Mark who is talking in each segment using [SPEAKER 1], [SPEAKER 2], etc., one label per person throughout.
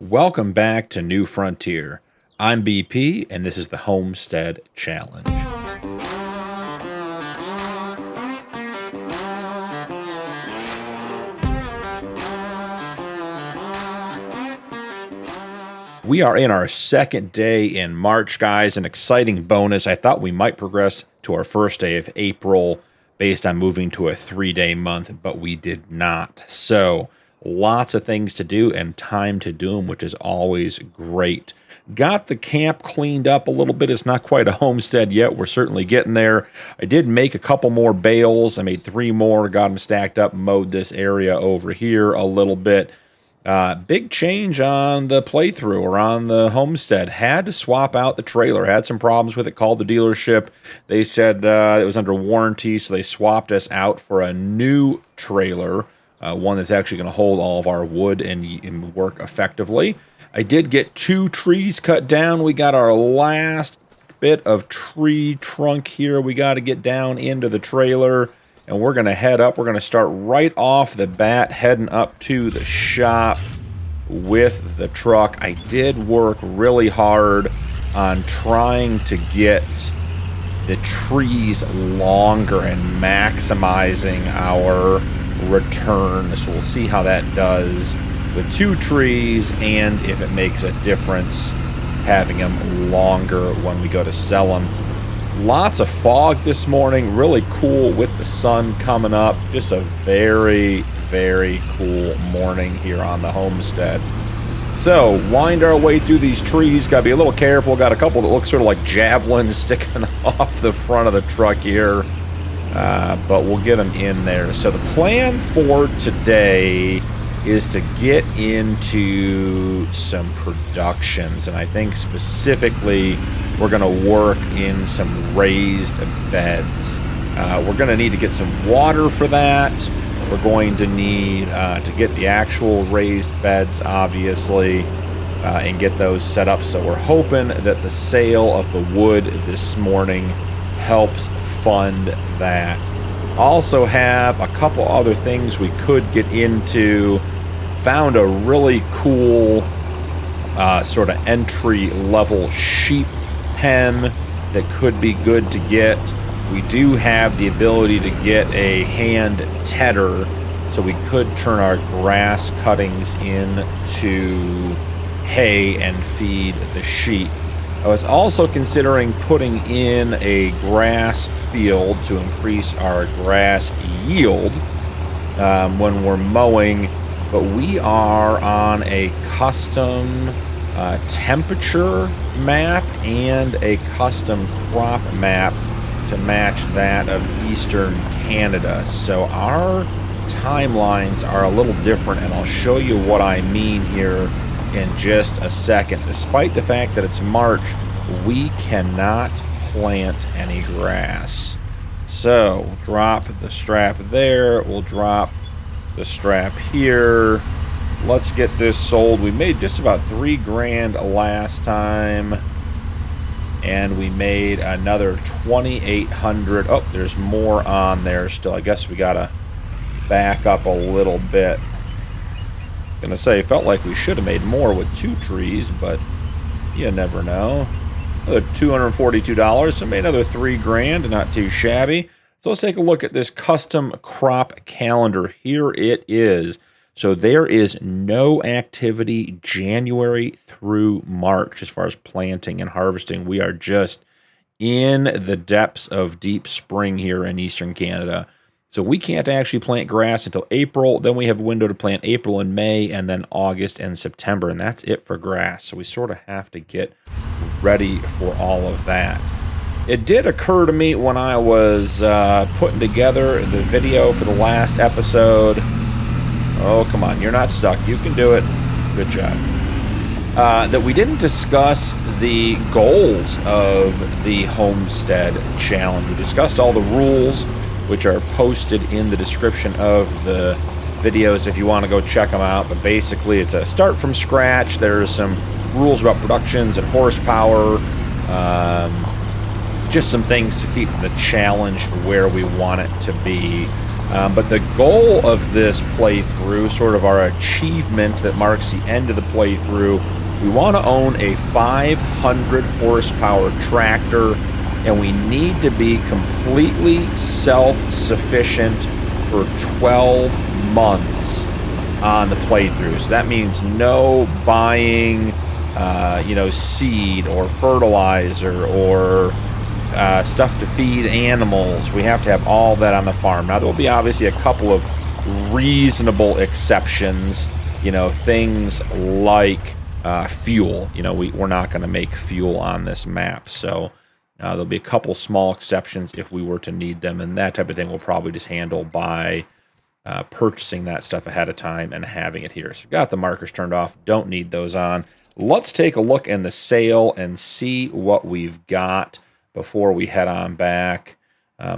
[SPEAKER 1] Welcome back to New Frontier. I'm BP, and this is the Homestead Challenge. We are in our second day in March, guys. An exciting bonus. I thought we might progress to our first day of April based on moving to a 3-day month, but we did not. So, lots of things to do and time to do them, which is always great. Got the camp cleaned up a little bit. It's not quite a homestead yet. We're certainly getting there. I did make a couple more bales. I made 3 more, got them stacked up, mowed this area over here a little bit. Big change on the playthrough or on the homestead. Had to swap out the trailer. Had some problems with it. Called the dealership. They said it was under warranty, so they swapped us out for a new trailer. One that's actually going to hold all of our wood and work effectively. I did get 2 trees cut down. We got our last bit of tree trunk here. We got to get down into the trailer. And we're going to head up. We're going to start right off the bat, heading up to the shop with the truck. I did work really hard on trying to get the trees longer and maximizing our return. So we'll see how that does with 2 trees and if it makes a difference having them longer when we go to sell them. Lots of fog this morning, really cool with the sun coming up. Just a very, very cool morning here on the homestead. So, wind our way through these trees. Got to be a little careful. Got a couple that look sort of like javelins sticking off the front of the truck here. But we'll get them in there. So the plan for today is to get into some productions. And I think specifically we're going to work in some raised beds. We're going to need to get some water for that. We're going to need to get the actual raised beds, obviously, and get those set up. So we're hoping that the sale of the wood this morning helps fund that. Also have a couple other things we could get into. Found a really cool sort of entry-level sheep pen that could be good to get. We do have the ability to get a hand tedder, so we could turn our grass cuttings into hay and feed the sheep. I was also considering putting in a grass field to increase our grass yield when we're mowing, but we are on a custom temperature map and a custom crop map to match that of Eastern Canada. So our timelines are a little different, and I'll show you what I mean here in just a second. Despite the fact that it's March, we cannot plant any grass. So drop the strap there. We'll drop the strap here. Let's get this sold. We made just about $3,000 last time, and we made another $2,800. Oh, there's more on there still. I guess we gotta back up a little bit. Gonna say, felt like we should have made more with 2 trees, but you never know. Another $242, so made another $3,000, not too shabby. So let's take a look at this custom crop calendar. Here it is. So there is no activity January through March as far as planting and harvesting. We are just in the depths of deep spring here in Eastern Canada. So we can't actually plant grass until April. Then we have a window to plant April and May, and then August and September. And that's it for grass. So we sort of have to get ready for all of that. It did occur to me when I was putting together the video for the last episode. Oh, come on. You're not stuck. You can do it. Good job. That we didn't discuss the goals of the Homestead Challenge. We discussed all the rules, which are posted in the description of the videos if you want to go check them out. But basically, it's a start from scratch. There's some rules about productions and horsepower. Just some things to keep the challenge where we want it to be. But the goal of this playthrough, sort of our achievement that marks the end of the playthrough, we want to own a 500 horsepower tractor, and we need to be completely self-sufficient for 12 months on the playthrough. So that means no buying, seed or fertilizer or stuff to feed animals. We have to have all that on the farm. Now, there will be obviously a couple of reasonable exceptions, things like fuel. We're not going to make fuel on this map, so there'll be a couple small exceptions if we were to need them, and that type of thing we'll probably just handle by purchasing that stuff ahead of time and having it here. So we've got the markers turned off. Don't need those on. Let's take a look in the sale and see what we've got before we head on back.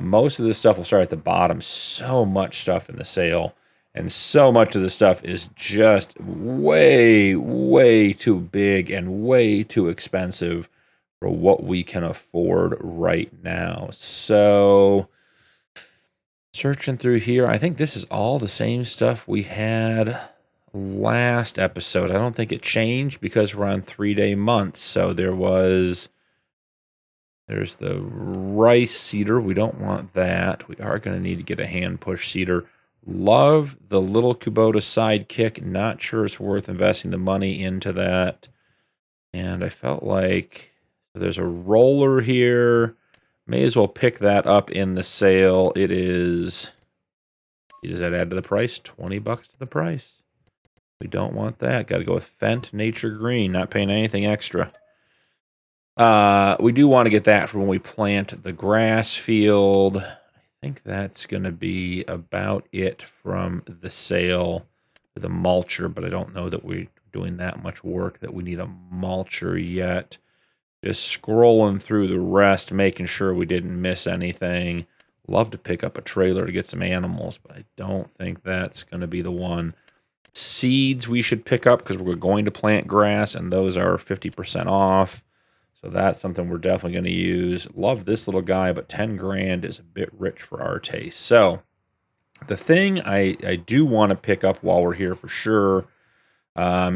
[SPEAKER 1] Most of this stuff will start at the bottom. So much stuff in the sale, and so much of the stuff is just way, way too big and way too expensive for what we can afford right now. So, searching through here, I think this is all the same stuff we had last episode. I don't think it changed because we're on 3-day months. So there's the rice seeder. We don't want that. We are going to need to get a hand push seeder. Love the little Kubota sidekick. Not sure it's worth investing the money into that. And I felt like there's a roller here. May as well pick that up in the sale. Does that add to the price? $20 to the price. We don't want that. Got to go with Fendt Nature Green. Not paying anything extra. We do want to get that for when we plant the grass field. I think that's going to be about it from the sale for the mulcher, but I don't know that we're doing that much work that we need a mulcher yet. Just scrolling through the rest, making sure we didn't miss anything. Love to pick up a trailer to get some animals, but I don't think that's going to be the one. Seeds we should pick up because we're going to plant grass, and those are 50% off. So that's something we're definitely going to use. Love this little guy, but 10 grand is a bit rich for our taste. So the thing I do want to pick up while we're here for sure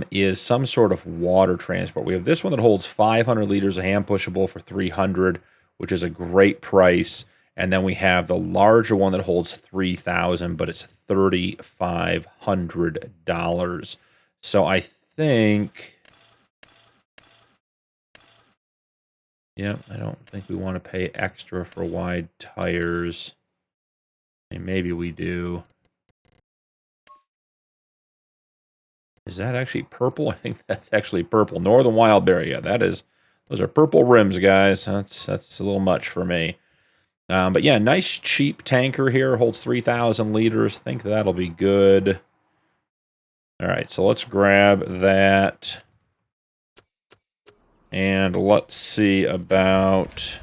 [SPEAKER 1] is some sort of water transport. We have this one that holds 500 liters of hand pushable for $300, which is a great price. And then we have the larger one that holds 3,000, but it's $3,500. So I think, yeah, I don't think we want to pay extra for wide tires. And maybe we do. Is that actually purple? I think that's actually purple. Northern Wildberry. Yeah, those are purple rims, guys. That's a little much for me. But yeah, nice cheap tanker here. Holds 3,000 liters. I think that'll be good. All right, so let's grab that. And let's see about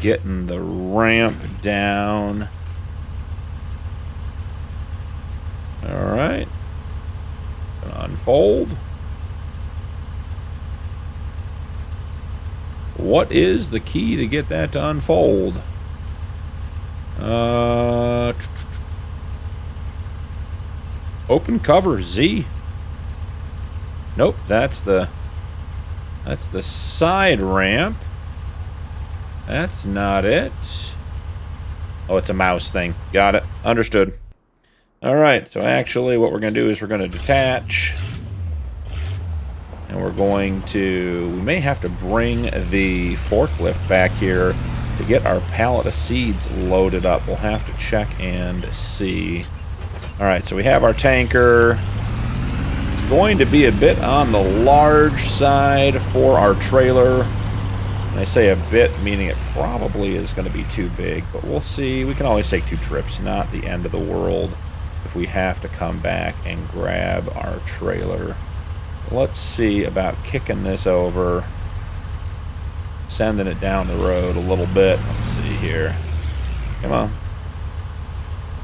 [SPEAKER 1] getting the ramp down. All right. Gonna unfold. What is the key to get that to unfold? Open cover Z. Nope, that's the side ramp. That's not it. Oh, it's a mouse thing. Got it. Understood. All right, so actually what we're going to do is we're going to detach. And we're going to... We may have to bring the forklift back here to get our pallet of seeds loaded up. We'll have to check and see. All right, so we have our tanker. It's going to be a bit on the large side for our trailer. And I say a bit, meaning it probably is going to be too big, but we'll see. We can always take 2 trips, not the end of the world if we have to come back and grab our trailer. Let's see about kicking this over, sending it down the road a little bit. Let's see here. Come on.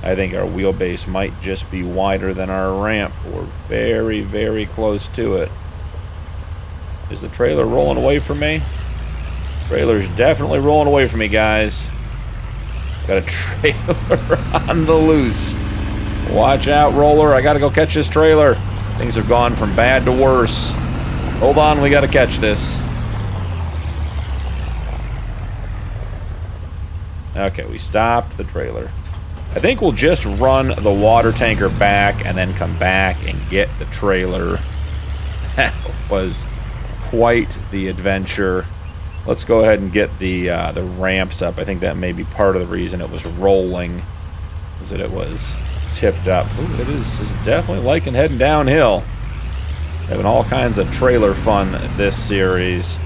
[SPEAKER 1] I think our wheelbase might just be wider than our ramp. We're very, very close to it. Is the trailer rolling away from me? Trailer's definitely rolling away from me, guys. Got a trailer on the loose. Watch out, roller. I gotta go catch this trailer. Things have gone from bad to worse. Hold on, we gotta catch this. Okay, we stopped the trailer. I think we'll just run the water tanker back and then come back and get the trailer. That was quite the adventure. Let's go ahead and get the ramps up. I think that may be part of the reason it was rolling, is that it was tipped up. Ooh, it is definitely liking heading downhill. Having all kinds of trailer fun this series.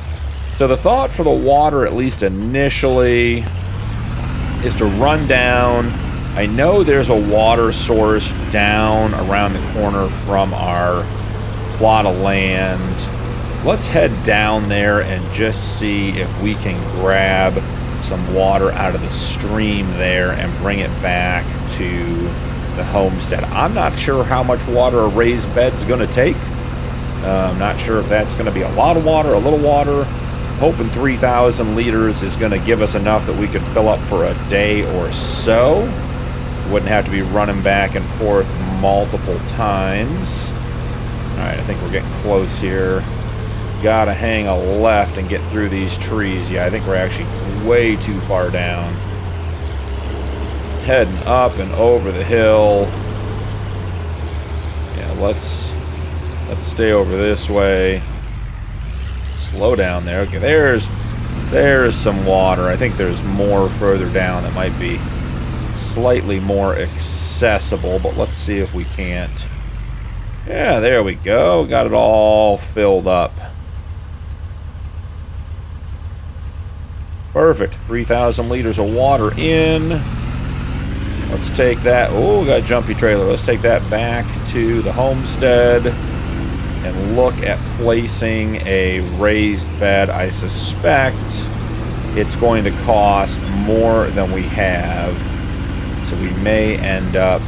[SPEAKER 1] So the thought for the water, at least initially, is to run down. I know there's a water source down around the corner from our plot of land. Let's head down there and just see if we can grab some water out of the stream there and bring it back to the homestead. I'm not sure how much water a raised bed's going to take. I'm not sure if that's going to be a lot of water, a little water. Hoping 3,000 liters is going to give us enough that we could fill up for a day or so. Wouldn't have to be running back and forth multiple times. Alright, I think we're getting close here. Gotta hang a left and get through these trees. Yeah, I think we're actually way too far down. Heading up and over the hill. Yeah, let's stay over this way. Slow down there. Okay, there's some water. I think there's more further down that might be slightly more accessible, but let's see if we can't. Yeah, there we go. Got it all filled up. Perfect. 3,000 liters of water in. Let's take that. Oh, got a jumpy trailer. Let's take that back to the homestead and look at placing a raised bed. I suspect it's going to cost more than we have, so we may end up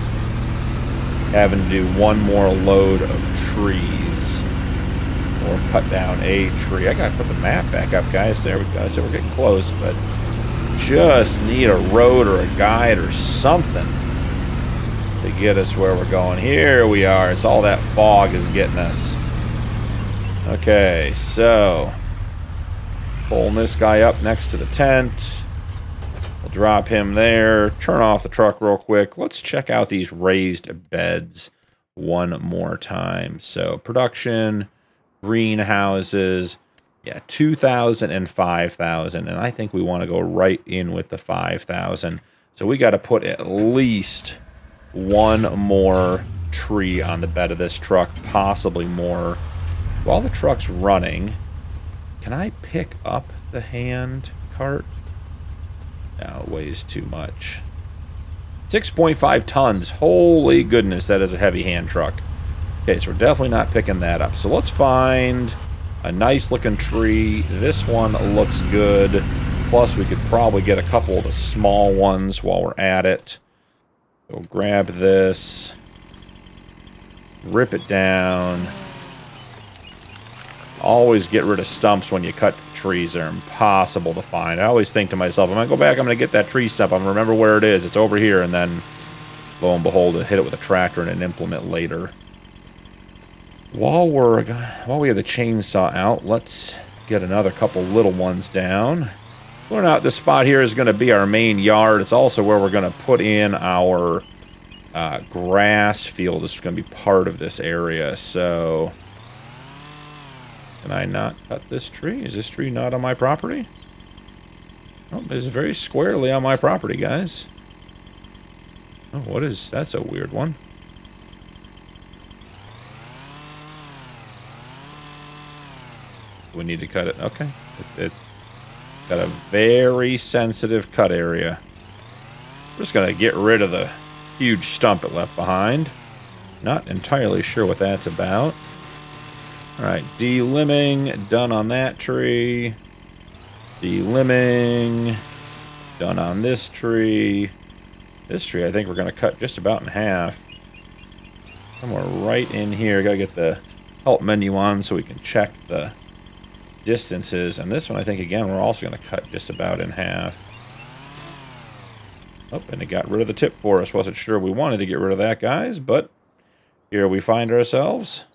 [SPEAKER 1] having to do one more load of trees or cut down a tree. I gotta put the map back up, guys. There we go. So we're getting close, but just need a road or a guide or something to get us where we're going. Here we are. It's all that fog is getting us. Okay, so pulling this guy up next to the tent. We'll drop him there. Turn off the truck real quick. Let's check out these raised beds one more time. So production, greenhouses, yeah, 2,000 and 5,000. And I think we want to go right in with the 5,000. So we got to put at least one more tree on the bed of this truck, possibly more. While the truck's running, can I pick up the hand cart? No, it weighs too much. 6.5 tons. Holy goodness, that is a heavy hand truck. Okay, so we're definitely not picking that up. So let's find a nice looking tree. This one looks good. Plus, we could probably get a couple of the small ones while we're at it. So grab this. Rip it down. Always get rid of stumps when you cut trees. They're impossible to find. I always think to myself, I'm going to go back, I'm going to get that tree stump. I'm going to remember where it is. It's over here. And then, lo and behold, hit it with a tractor and an implement later. While we have the chainsaw out, let's get another couple little ones down. Clearing out this spot here is going to be our main yard. It's also where we're going to put in our grass field. This is going to be part of this area. So, can I not cut this tree? Is this tree not on my property? Oh, it is very squarely on my property, guys. Oh, what is... That's a weird one. We need to cut it. Okay. It's got a very sensitive cut area. I'm just going to get rid of the huge stump it left behind. Not entirely sure what that's about. Alright, delimbing, done on that tree. Delimbing, done on this tree. This tree I think we're going to cut just about in half. Somewhere right in here. Got to get the help menu on so we can check the distances. And this one I think again we're also going to cut just about in half. Oh, and it got rid of the tip for us. Wasn't sure we wanted to get rid of that, guys, but here we find ourselves.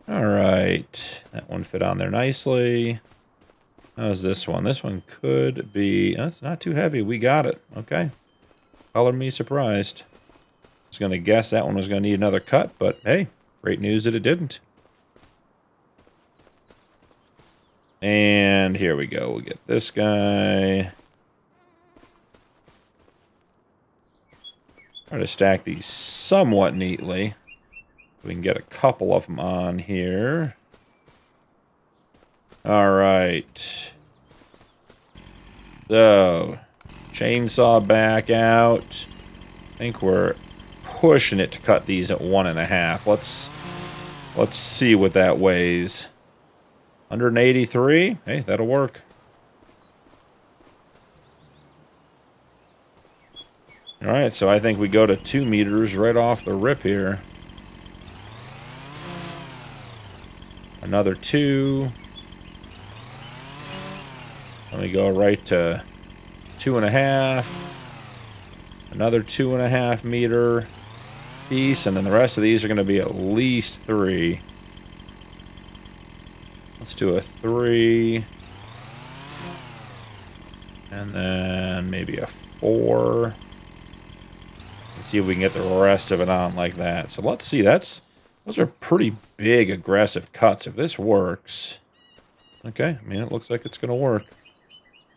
[SPEAKER 1] All right. That one fit on there nicely. How's this one? This one could be... Oh, it's not too heavy. We got it. Okay. Color me surprised. I was going to guess that one was going to need another cut, but hey, great news that it didn't. And here we go. We'll get this guy. Try to stack these somewhat neatly. We can get a couple of them on here. All right. So, chainsaw back out. I think we're pushing it to cut these at 1.5. Let's see what that weighs. 183. Hey, that'll work. All right, so I think we go to 2 meters right off the rip here. Another 2. Let me go right to 2.5. Another 2.5 meter piece, and then the rest of these are going to be at least 3. Let's do a 3. And then maybe a 4. Let's see if we can get the rest of it on like that. So let's see. Those are pretty big, aggressive cuts. If this works, okay. I mean, it looks like it's going to work.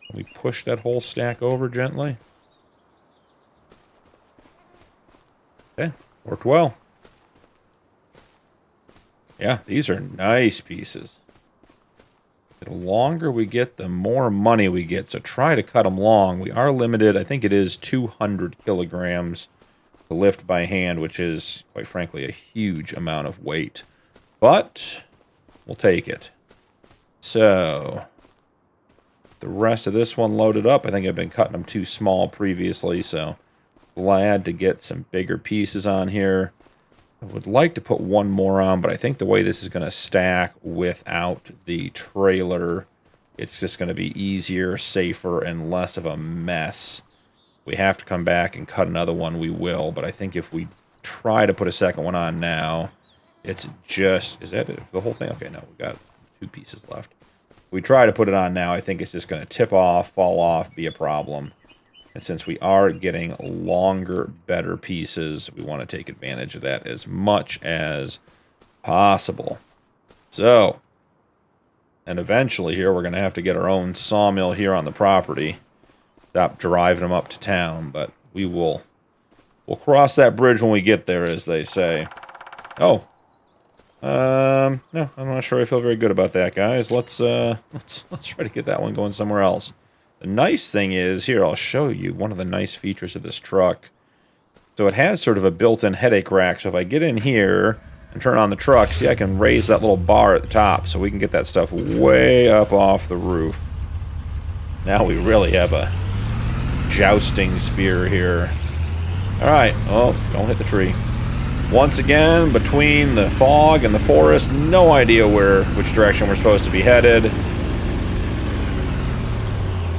[SPEAKER 1] Can we push that whole stack over gently? Okay, worked well. Yeah, these are nice pieces. The longer we get, the more money we get. So try to cut them long. We are limited. I think it is 200 kilograms to lift by hand, which is, quite frankly, a huge amount of weight. But we'll take it. So the rest of this one loaded up. I think I've been cutting them too small previously, so glad to get some bigger pieces on here. I would like to put one more on, but I think the way this is going to stack without the trailer, it's just going to be easier, safer, and less of a mess. We have to come back and cut another one, we will, but I think if we try to put a second one on now, it's just... Is that it? The whole thing? Okay, no, we've got 2 pieces left. If we try to put it on now, I think it's just going to tip off, fall off, be a problem. And since we are getting longer, better pieces, we want to take advantage of that as much as possible. So, and eventually here, we're going to have to get our own sawmill here on the property. Stop driving them up to town, but we'll cross that bridge when we get there, as they say. Oh. No, I'm not sure I feel very good about that, guys. Let's try to get that one going somewhere else. The nice thing is, here, I'll show you one of the nice features of this truck. So it has sort of a built-in headache rack. So if I get in here and turn on the truck, see, I can raise that little bar at the top so we can get that stuff way up off the roof. Now we really have a jousting spear here. All right. Oh, don't hit the tree. Once again, between the fog and the forest, no idea which direction we're supposed to be headed.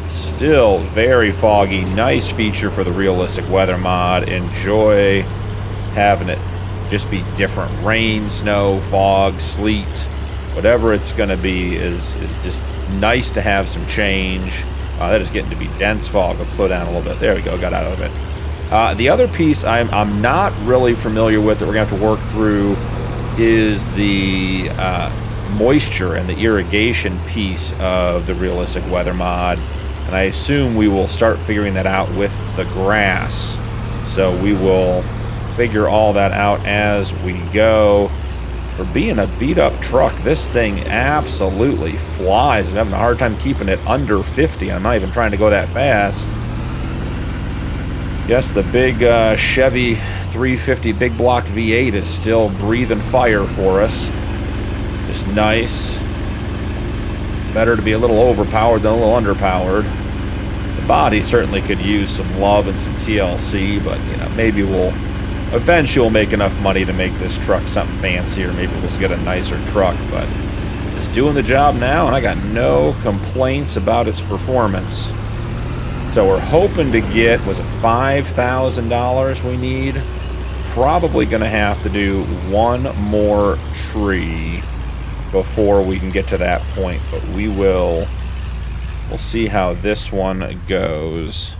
[SPEAKER 1] Still very foggy. Nice feature for the realistic weather mod. Enjoy having it just be different. Rain, snow, fog, sleet, whatever it's going to be is just nice to have some change. That is getting to be dense fog. Let's slow down a little bit. There we go. Got out of it. The other piece I'm not really familiar with that we're going to have to work through is the moisture and the irrigation piece of the realistic weather mod. And I assume we will start figuring that out with the grass. So we will figure all that out as we go. For being a beat-up truck, this thing absolutely flies. I'm having a hard time keeping it under 50. I'm not even trying to go that fast. Yes, the big Chevy 350 big block V8 is still breathing fire for us. Just nice. Better to be a little overpowered than a little underpowered. The body certainly could use some love and some TLC, but you know, maybe we'll eventually make enough money to make this truck something fancier. Maybe we'll just get a nicer truck, but it's doing the job now, and I got no complaints about its performance. So we're hoping to get, was it $5,000 we need? Probably going to have to do one more tree before we can get to that point, but we'll see how this one goes.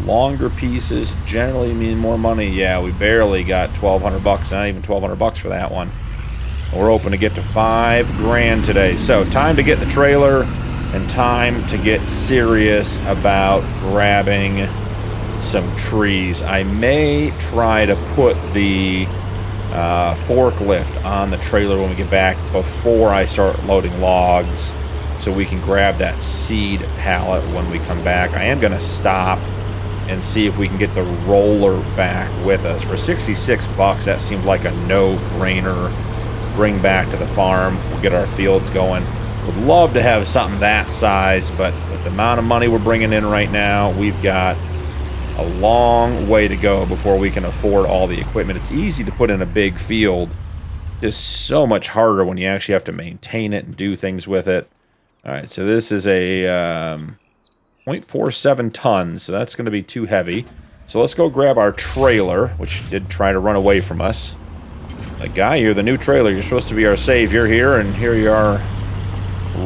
[SPEAKER 1] Longer pieces generally mean more money. Yeah, we barely got $1,200, not even $1,200 for that one. We're hoping to get to $5 grand today. So time to get in the trailer and time to get serious about grabbing some trees. I may try to put the forklift on the trailer when we get back before I start loading logs so we can grab that seed pallet when we come back. I am going to stop and see if we can get the roller back with us. For $66, that seemed like a no-brainer. Bring back to the farm. We'll get our fields going. Would love to have something that size, but with the amount of money we're bringing in right now, we've got a long way to go before we can afford all the equipment. It's easy to put in a big field. It's so much harder when you actually have to maintain it and do things with it. All right, so this is a 0.47 tons, so that's going to be too heavy. So let's go grab our trailer, which did try to run away from us. Like, guy, you're the new trailer. You're supposed to be our savior here, and here you are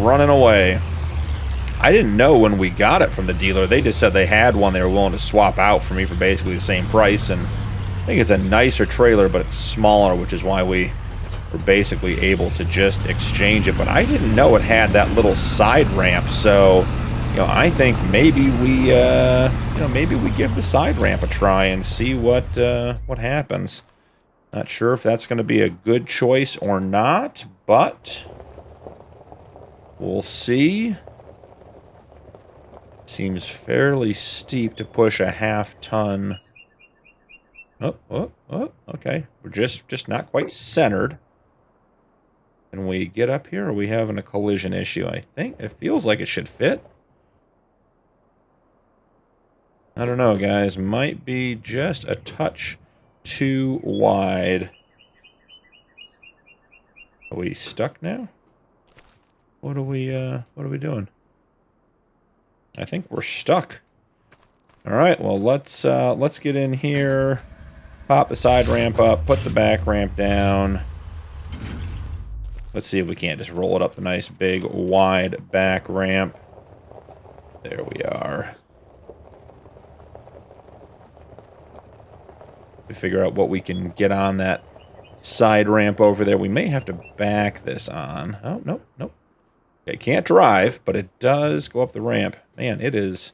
[SPEAKER 1] running away. I didn't know when we got it from the dealer. They just said they had one they were willing to swap out for me for basically the same price, and I think it's a nicer trailer, but it's smaller, which is why we were basically able to just exchange it. But I didn't know it had that little side ramp, so I think maybe we maybe we give the side ramp a try and see what happens. Not sure if that's going to be a good choice or not, but we'll see. Seems fairly steep to push a half-ton. Oh, okay. We're just not quite centered. Can we get up here, or are we having a collision issue? I think it feels like it should fit. I don't know, guys. Might be just a touch too wide. Are we stuck now? What are we doing? I think we're stuck. All right, well, let's get in here, pop the side ramp up, put the back ramp down. Let's see if we can't just roll it up the nice big wide back ramp. There we are. We figure out what we can get on that side ramp over there. We may have to back this on. Oh, nope. It can't drive, but it does go up the ramp. Man, it is...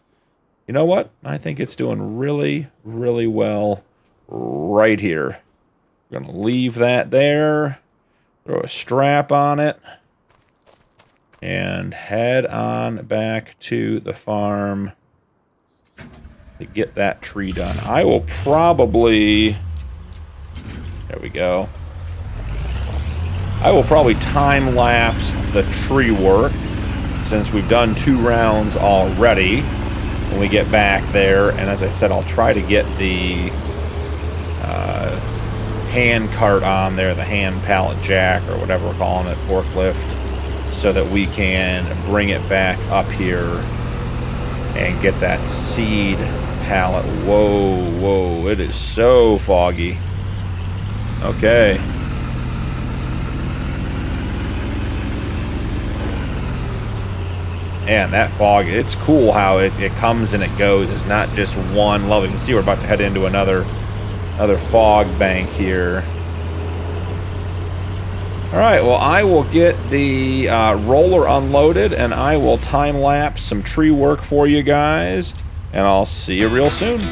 [SPEAKER 1] You know what? I think it's doing really, really well right here. We're going to leave that there. Throw a strap on it. And head on back to the farm to get that tree done. I will probably... There we go. I will probably time-lapse the tree work, since we've done 2 rounds already, when we get back there. And as I said, I'll try to get the hand cart on there, the hand pallet jack, or whatever we're calling it, forklift, so that we can bring it back up here and get that seed pallet. Whoa, it is so foggy. Okay. And that fog, it's cool how it comes and it goes. It's not just one level. You can see we're about to head into another fog bank here. All right, well, I will get the roller unloaded, and I will time-lapse some tree work for you guys, and I'll see you real soon.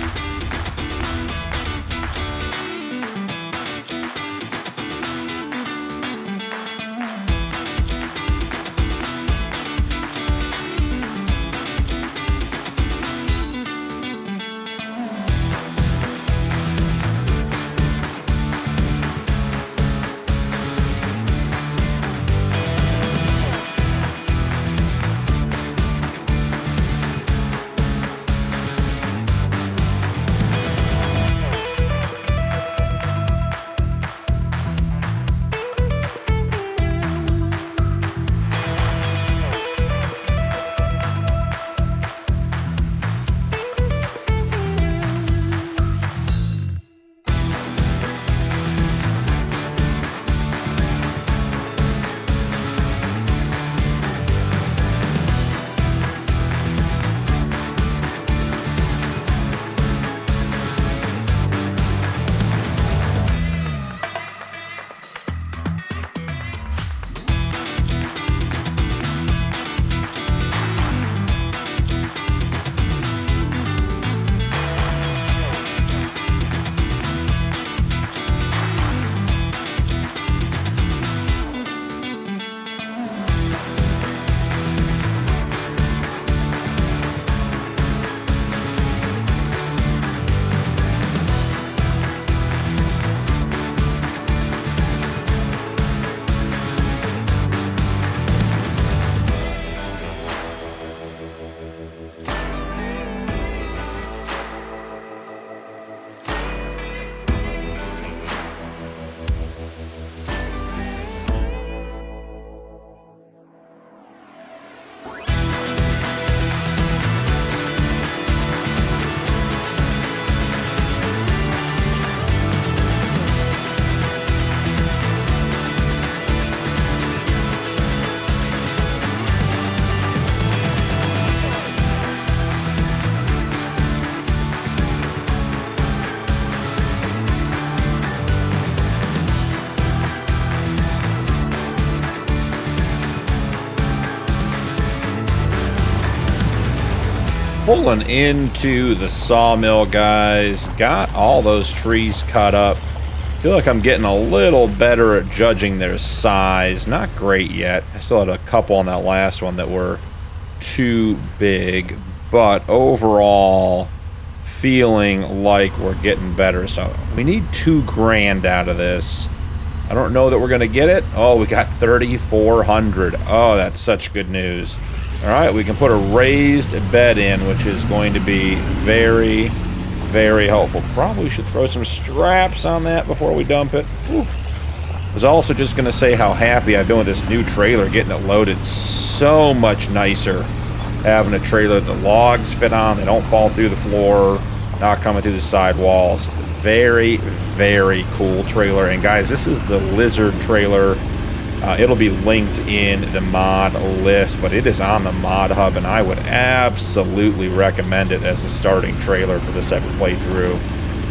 [SPEAKER 1] Pulling into the sawmill, guys. Got all those trees cut up. Feel like I'm getting a little better at judging their size. Not great yet. I still had a couple on that last one that were too big, but overall feeling like we're getting better. So we need $2,000 out of this. I don't know that we're gonna get it. Oh, we got 3,400. Oh, that's such good news. All right, we can put a raised bed in, which is going to be very, very helpful. Probably should throw some straps on that before we dump it. Whew. I was also just going to say how happy I've been with this new trailer, getting it loaded. So much nicer having a trailer that logs fit on, they don't fall through the floor, not coming through the sidewalls. Very, very cool trailer. And guys, this is the Lizard trailer. It'll be linked in the mod list, but it is on the mod hub, and I would absolutely recommend it as a starting trailer for this type of playthrough.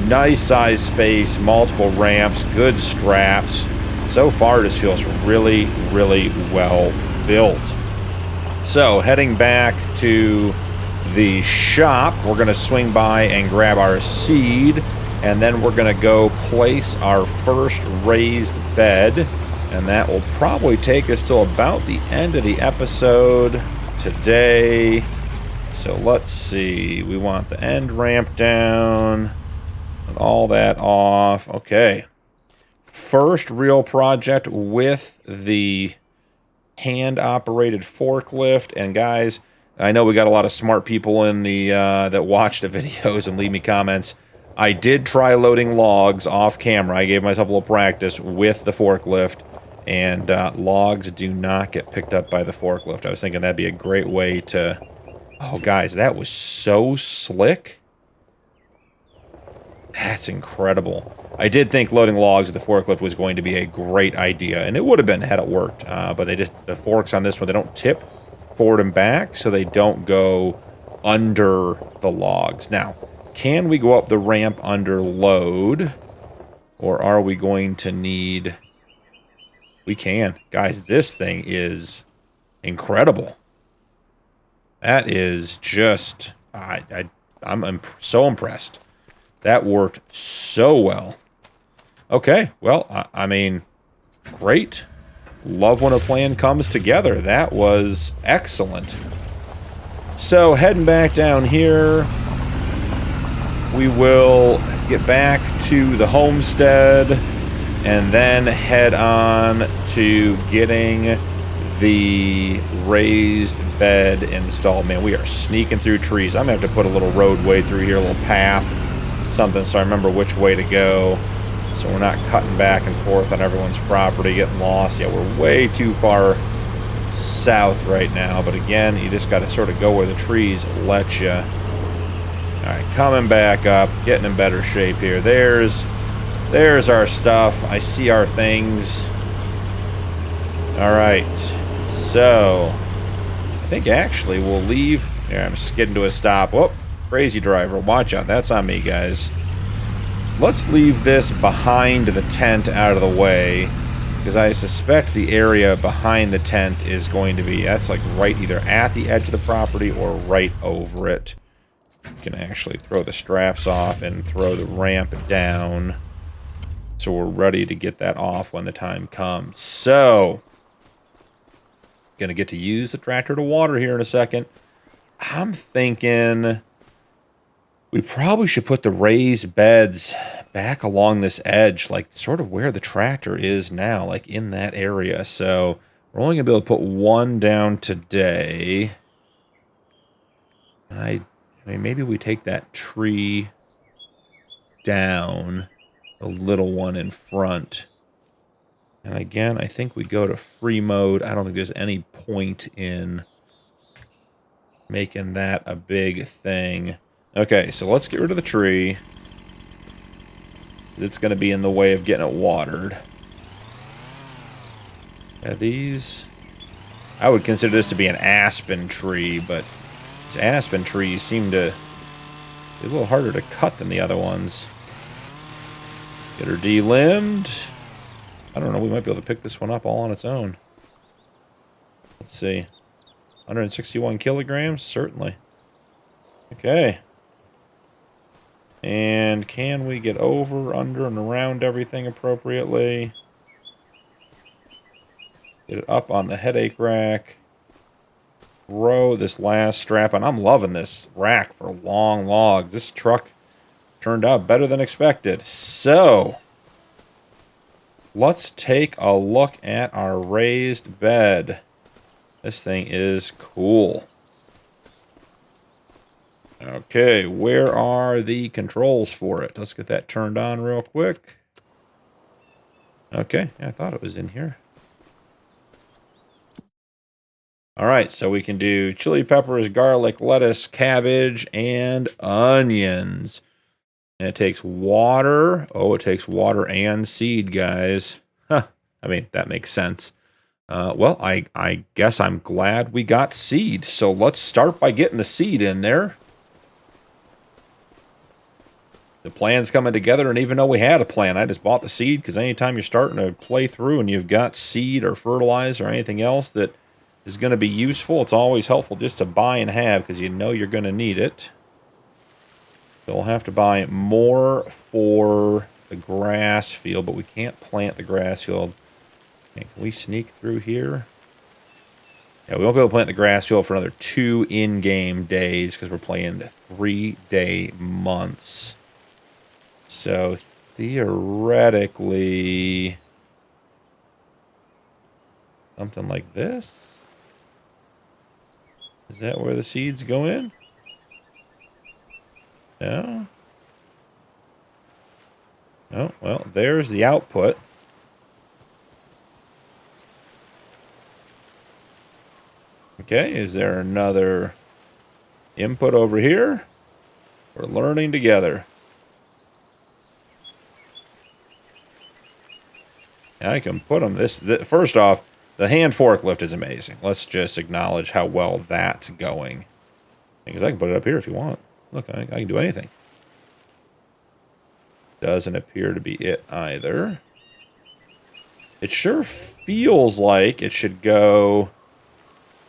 [SPEAKER 1] Nice size space, multiple ramps, good straps. So far, this feels really, really well built. So, heading back to the shop, we're going to swing by and grab our seed, and then we're going to go place our first raised bed. And that will probably take us till about the end of the episode today. So let's see. We want the end ramp down and all that off. Okay. First real project with the hand-operated forklift. And guys, I know we got a lot of smart people in the that watch the videos and leave me comments. I did try loading logs off camera. I gave myself a little practice with the forklift. And logs do not get picked up by the forklift. I was thinking that'd be a great way to... Oh, guys, that was so slick. That's incredible. I did think loading logs with the forklift was going to be a great idea, and it would have been had it worked. But the forks on this one, they don't tip forward and back, so they don't go under the logs. Now, can we go up the ramp under load, or are we going to need... We can. Guys, this thing is incredible. That is just... I'm so impressed. That worked so well. Okay, well, I mean, great. Love when a plan comes together. That was excellent. So, heading back down here, we will get back to the homestead and then head on to getting the raised bed installed. Man, we are sneaking through trees. I'm going to have to put a little roadway through here, a little path, something, so I remember which way to go. So we're not cutting back and forth on everyone's property, getting lost. Yeah, we're way too far south right now. But again, you just got to sort of go where the trees let you. All right, coming back up, getting in better shape here. There's our stuff. I see our things. All right. So, I think actually we'll leave. There, I'm skidding to a stop. Whoop. Crazy driver. Watch out. That's on me, guys. Let's leave this behind the tent out of the way, because I suspect the area behind the tent is going to be, that's like right either at the edge of the property or right over it. You can actually throw the straps off and throw the ramp down. So we're ready to get that off when the time comes. So, gonna get to use the tractor to water here in a second. I'm thinking we probably should put the raised beds back along this edge, like sort of where the tractor is now, like in that area. So we're only gonna be able to put one down today. I mean, maybe we take that tree down, the little one in front. And again, I think we go to free mode. I don't think there's any point in making that a big thing. Okay, so let's get rid of the tree. It's going to be in the way of getting it watered. Yeah, these... I would consider this to be an aspen tree, but these aspen trees seem to be a little harder to cut than the other ones. Get her de-limbed. I don't know, we might be able to pick this one up all on its own. Let's see. 161 kilograms? Certainly. Okay. And can we get over, under, and around everything appropriately? Get it up on the headache rack. Throw this last strap on. I'm loving this rack for long logs. This truck turned out better than expected. So, let's take a look at our raised bed. This thing is cool. Okay, where are the controls for it? Let's get that turned on real quick. Okay, I thought it was in here. All right, so we can do chili peppers, garlic, lettuce, cabbage, and onions. And it takes water. Oh, it takes water and seed, guys. Huh. I mean, that makes sense. Well, I guess I'm glad we got seed. So let's start by getting the seed in there. The plan's coming together, and even though we had a plan, I just bought the seed because anytime you're starting to play through and you've got seed or fertilizer or anything else that is going to be useful, it's always helpful just to buy and have because you know you're going to need it. So we'll have to buy more for the grass field, but we can't plant the grass field. Okay, can we sneak through here? Yeah, we won't be able to plant the grass field for another 2 in-game days because we're playing 3-day months. So theoretically, something like this. Is that where the seeds go in? No. Oh, well, there's the output. Okay, is there another input over here? We're learning together. I can put them. First off, the hand forklift is amazing. Let's just acknowledge how well that's going. Because I can put it up here if you want. Look, I can do anything. Doesn't appear to be it either. It sure feels like it should go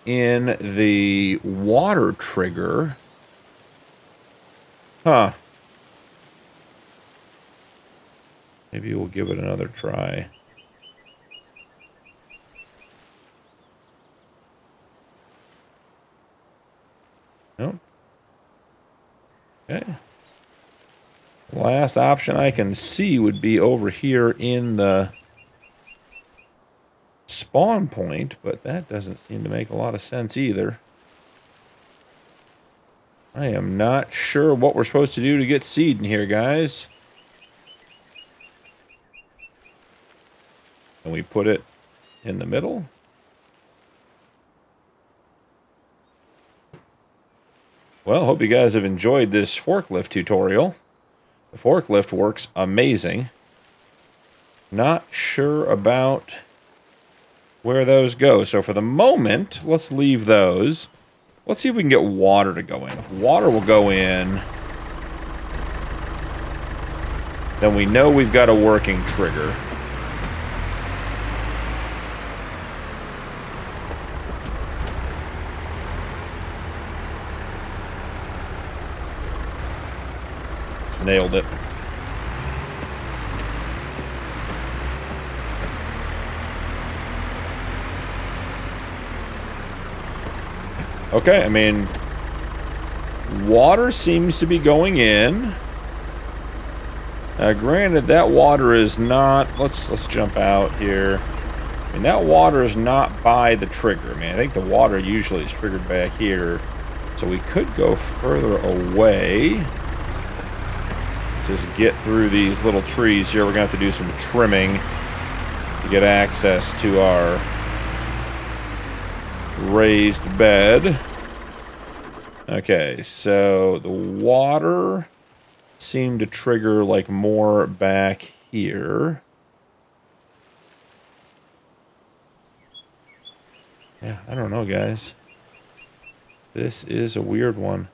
[SPEAKER 1] in the water trigger. Huh. Maybe we'll give it another try. Nope. Okay. Last option I can see would be over here in the spawn point, but that doesn't seem to make a lot of sense either. I am not sure what we're supposed to do to get seed in here, guys. Can we put it in the middle? Well, hope you guys have enjoyed this forklift tutorial. The forklift works amazing. Not sure about where those go. So for the moment, let's leave those. Let's see if we can get water to go in. If water will go in, then we know we've got a working trigger. Nailed it. Okay, I mean, water seems to be going in. Granted, that water is not... Let's jump out here. I mean, that water is not by the trigger. I mean, I think the water usually is triggered back here. So we could go further away. Let's just get through these little trees here. We're going to have to do some trimming to get access to our raised bed. Okay, so the water seemed to trigger like more back here. Yeah, I don't know, guys. This is a weird one.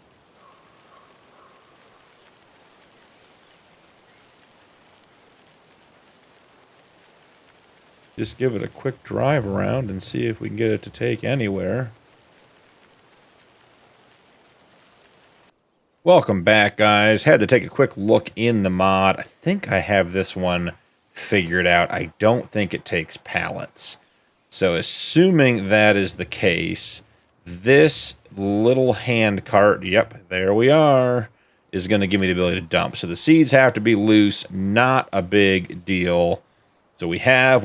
[SPEAKER 1] Just give it a quick drive around and see if we can get it to take anywhere. Welcome back, guys. Had to take a quick look in the mod. I think I have this one figured out. I don't think it takes pallets. So assuming that is the case, this little hand cart, yep, there we are, is going to give me the ability to dump. So the seeds have to be loose, not a big deal. So we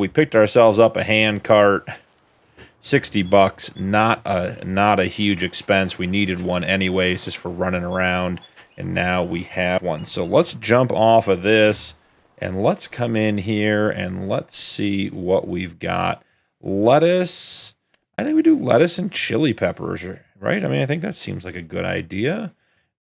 [SPEAKER 1] picked ourselves up a hand cart, 60 bucks, not a huge expense. We needed one anyways, just for running around, and now we have one. So let's jump off of this, and let's come in here, and let's see what we've got. Lettuce, I think we do lettuce and chili peppers, right? I mean, I think that seems like a good idea.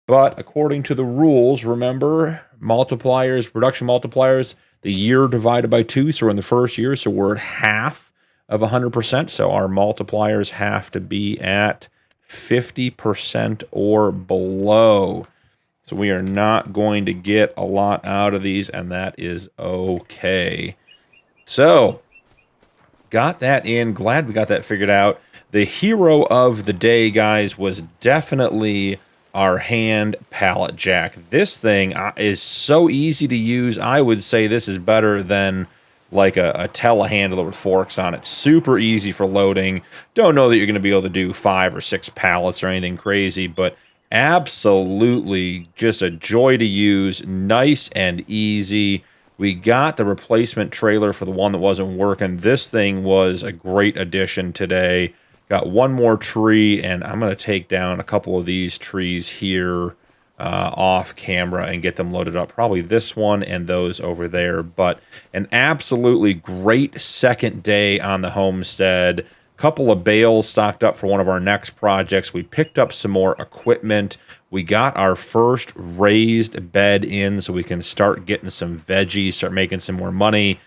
[SPEAKER 1] But according to the rules, remember, multipliers, production multipliers, the year divided by 2, so we're in the first year, so we're at half of 100%, so our multipliers have to be at 50% or below. So we are not going to get a lot out of these, and that is okay. So, got that in. Glad we got that figured out. The hero of the day, guys, was definitely our hand pallet jack. This thing is so easy to use. I would say this is better than like a telehandler with forks on it. Super easy for loading. Don't know that you're going to be able to do 5 or 6 pallets or anything crazy, but absolutely just a joy to use. Nice and easy. We got the replacement trailer for the one that wasn't working. This thing was a great addition today. Got one more tree, and I'm going to take down a couple of these trees here off camera and get them loaded up. Probably this one and those over there. But an absolutely great second day on the homestead. Couple of bales stocked up for one of our next projects. We picked up some more equipment. We got our first raised bed in so we can start getting some veggies, start making some more money,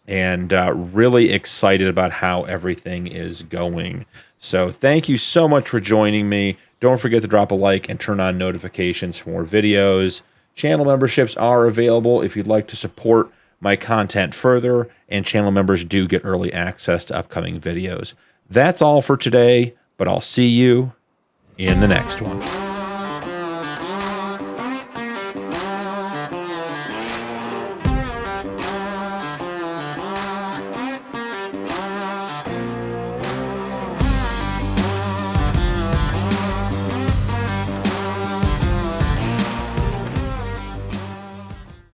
[SPEAKER 1] and really excited about how everything is going. So thank you so much for joining me. Don't forget to drop a like and turn on notifications for more videos. Channel memberships are available if you'd like to support my content further, and channel members do get early access to upcoming videos. That's all for today, but I'll see you in the next one.